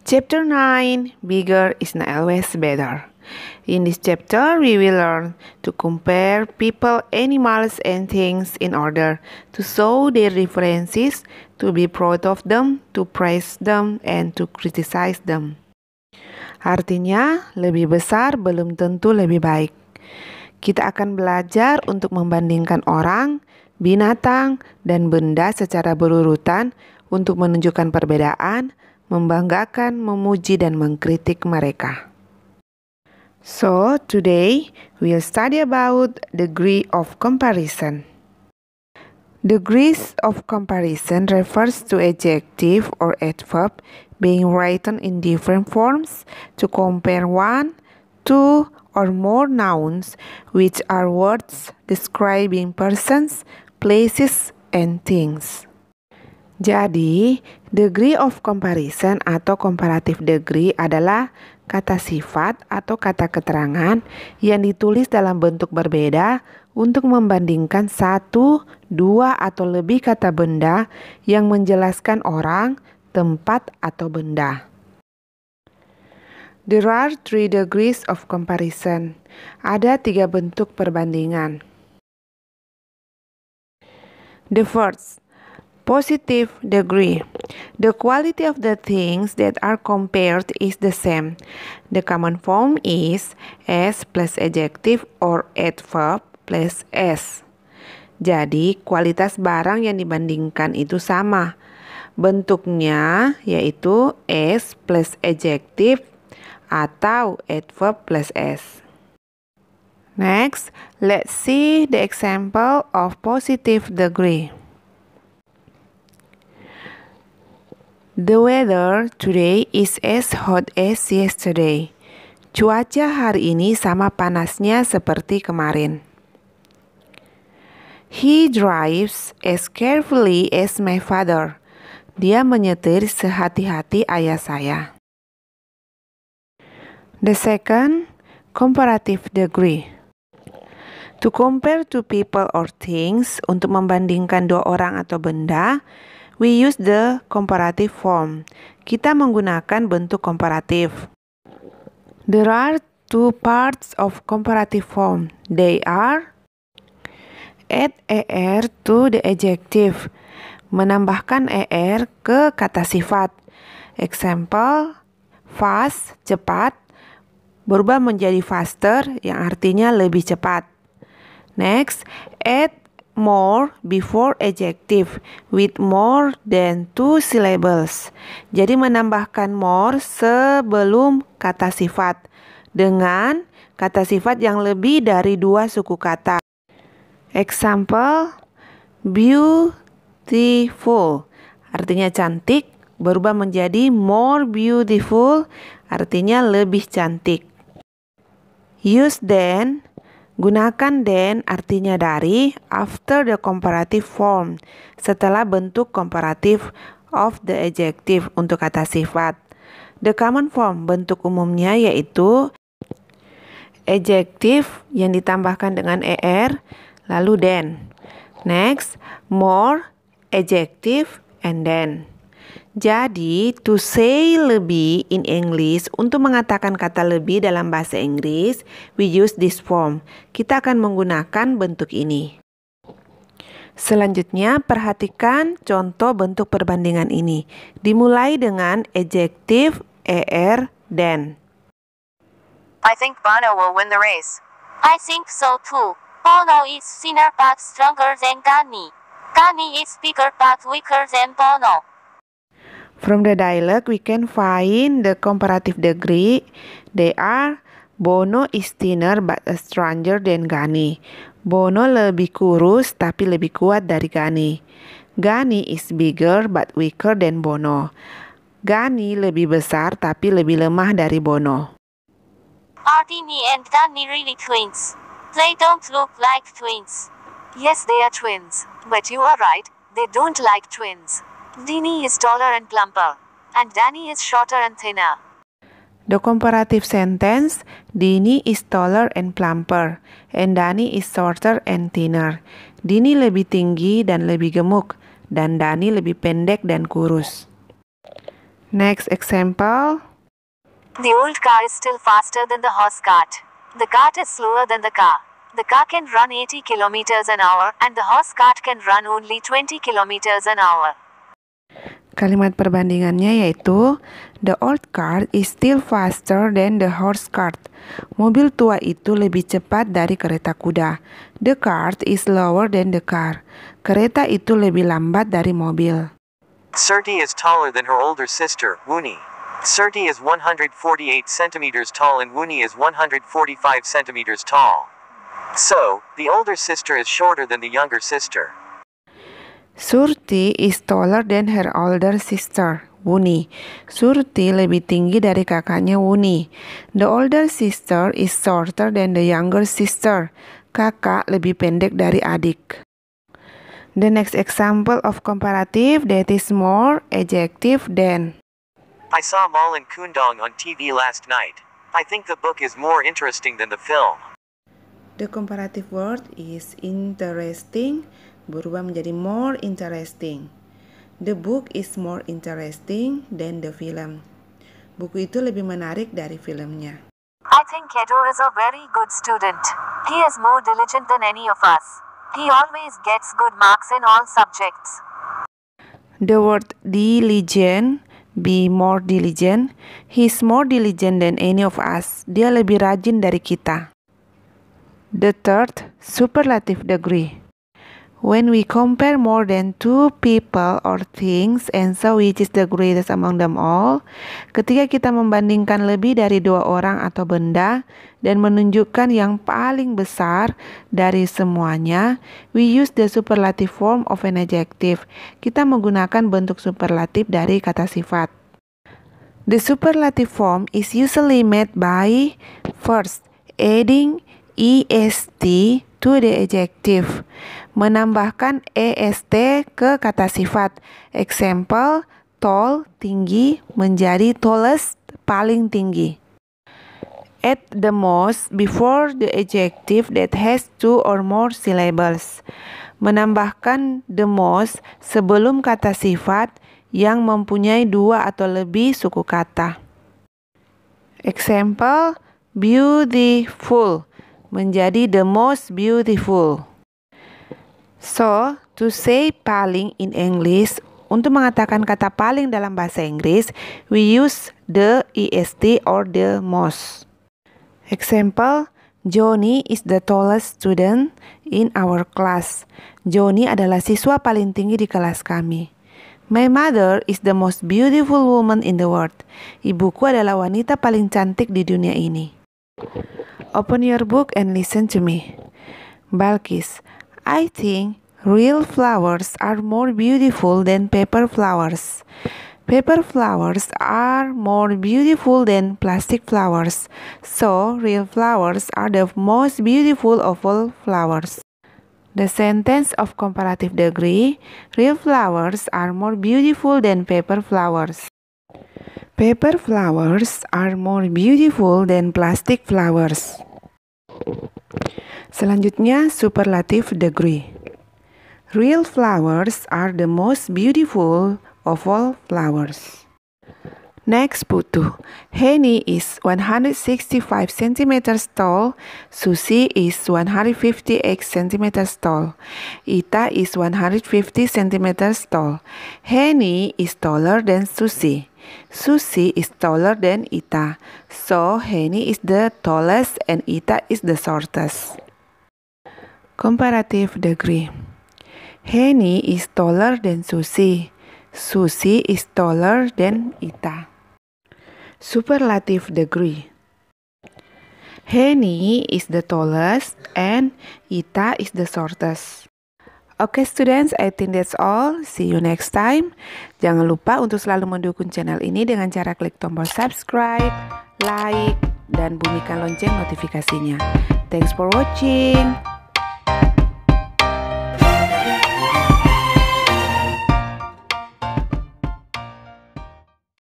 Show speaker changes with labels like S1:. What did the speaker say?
S1: Chapter 9, Bigger is not always better. In this chapter, we will learn to compare people, animals, and things in order to show their differences, to be proud of them, to praise them, and to criticize them. Artinya, lebih besar belum tentu lebih baik. Kita akan belajar untuk membandingkan orang, binatang, dan benda secara berurutan untuk menunjukkan perbedaan, membanggakan, memuji, dan mengkritik mereka. So, today we'll study about degree of comparison. Degrees of comparison refers to adjective or adverb being written in different forms to compare one, two, or more nouns, which are words describing persons, places, and things. Jadi, degree of comparison atau comparative degree adalah kata sifat atau kata keterangan yang ditulis dalam bentuk berbeda untuk membandingkan satu, dua, atau lebih kata benda yang menjelaskan orang, tempat, atau benda. There are 3 degrees of comparison. Ada 3 bentuk perbandingan. The first, positive degree. The quality of the things that are compared is the same. The common form is S plus adjective or adverb plus S. Jadi, kualitas barang yang dibandingkan itu sama. Bentuknya yaitu S plus adjective atau adverb plus S. Next, let's see the example of positive degree. The weather today is as hot as yesterday. Cuaca hari ini sama panasnya seperti kemarin. He drives as carefully as my father. Dia menyetir sehati-hati ayah saya. The second, comparative degree. To compare two people or things, untuk membandingkan dua orang atau benda, we use the comparative form. Kita menggunakan bentuk komparatif. There are 2 parts of comparative form. They are add er to the adjective. Menambahkan er ke kata sifat. Example, fast, cepat, berubah menjadi faster yang artinya lebih cepat. Next, add more before adjective with more than 2 syllables. Jadi menambahkan more sebelum kata sifat dengan kata sifat yang lebih dari 2 suku kata. Example, beautiful artinya cantik, berubah menjadi more beautiful artinya lebih cantik. Use then, gunakan then artinya dari after the comparative form, setelah bentuk komparatif of the adjective untuk kata sifat. The common form bentuk umumnya yaitu adjective yang ditambahkan dengan er, lalu then. Next, more, adjective, and then. Jadi, to say lebih in English, untuk mengatakan kata lebih dalam bahasa Inggris, we use this form. Kita akan menggunakan bentuk ini. Selanjutnya, perhatikan contoh bentuk perbandingan ini. Dimulai dengan adjective, er, then.
S2: I think Bono will win the race. I think so too. Bono is thinner but stronger than Gani. Gani is bigger but weaker than Bono.
S1: From the dialogue, we can find the comparative degree. They are, Bono is thinner but stronger than Gani. Bono lebih kurus tapi lebih kuat dari Gani. Gani is bigger but weaker than Bono. Gani lebih besar tapi lebih lemah dari Bono.
S2: Are Dini and Dani really twins? They don't look like twins.
S3: Yes, they are twins. But you are right, they don't like twins. Dini is taller and plumper, and Dani is shorter and thinner.
S1: The comparative sentence, Dini is taller and plumper, and Dani is shorter and thinner. Dini lebih tinggi dan lebih gemuk, dan Dani lebih pendek dan kurus. Next example.
S3: The old car is still faster than the horse cart. The cart is slower than the car. The car can run 80 kilometers an hour and the horse cart can run only 20 kilometers an hour.
S1: Kalimat perbandingannya yaitu the old car is still faster than the horse cart. Mobil tua itu lebih cepat dari kereta kuda. The cart is slower than the car. Kereta itu lebih lambat dari mobil.
S4: Surti is taller than her older sister, Wuni. Surti is 148 centimeters tall and Wuni is 145 centimeters tall. So, the older sister is shorter than the younger sister.
S1: Surti is taller than her older sister, Wuni. Surti lebih tinggi dari kakaknya Wuni. The older sister is shorter than the younger sister. Kakak lebih pendek dari adik. The next example of comparative that is more adjective than.
S4: I saw Malin Kundang on TV last night. I think the book is more interesting than the film.
S1: The comparative word is interesting berubah menjadi more interesting. The book is more interesting than the film. Buku itu lebih menarik dari filmnya.
S3: I think Keto is a very good student. He is more diligent than any of us. He always gets good marks in all subjects.
S1: The word diligent, be more diligent. He's more diligent than any of us. Dia lebih rajin dari kita. The third, superlative degree. When we compare more than two people or things and so which is the greatest among them all, ketika kita membandingkan lebih dari dua orang atau benda dan menunjukkan yang paling besar dari semuanya, we use the superlative form of an adjective. Kita menggunakan bentuk superlatif dari kata sifat. The superlative form is usually made by first adding est to the adjective, menambahkan est ke kata sifat. Example, tall, tinggi, menjadi tallest, paling tinggi. Add the most before the adjective that has two or more syllables. Menambahkan the most sebelum kata sifat yang mempunyai dua atau lebih suku kata. Example, beautiful, menjadi the most beautiful. So, to say paling in English, untuk mengatakan kata paling dalam bahasa Inggris, we use the est or the most. Example, Johnny is the tallest student in our class. Johnny adalah siswa paling tinggi di kelas kami. My mother is the most beautiful woman in the world. Ibuku adalah wanita paling cantik di dunia ini. Open your book and listen to me. Balkis, I think real flowers are more beautiful than paper flowers. Paper flowers are more beautiful than plastic flowers. So, real flowers are the most beautiful of all flowers. The sentence of comparative degree, real flowers are more beautiful than paper flowers. Paper flowers are more beautiful than plastic flowers. Selanjutnya, superlative degree. Real flowers are the most beautiful of all flowers. Next, Putu. Henny is 165 centimeters tall. Susi is 158 centimeters tall. Ita is 150 centimeters tall. Henny is taller than Susi. Susi is taller than Ita. So, Henny is the tallest and Ita is the shortest. Comparative degree. Henny is taller than Susi. Susi is taller than Ita. Superlative degree. Henny is the tallest and Ita is the shortest. Okay students, I think that's all. See you next time. Jangan lupa untuk selalu mendukung channel ini dengan cara klik tombol subscribe, like, dan bunyikan lonceng notifikasinya. Thanks for watching.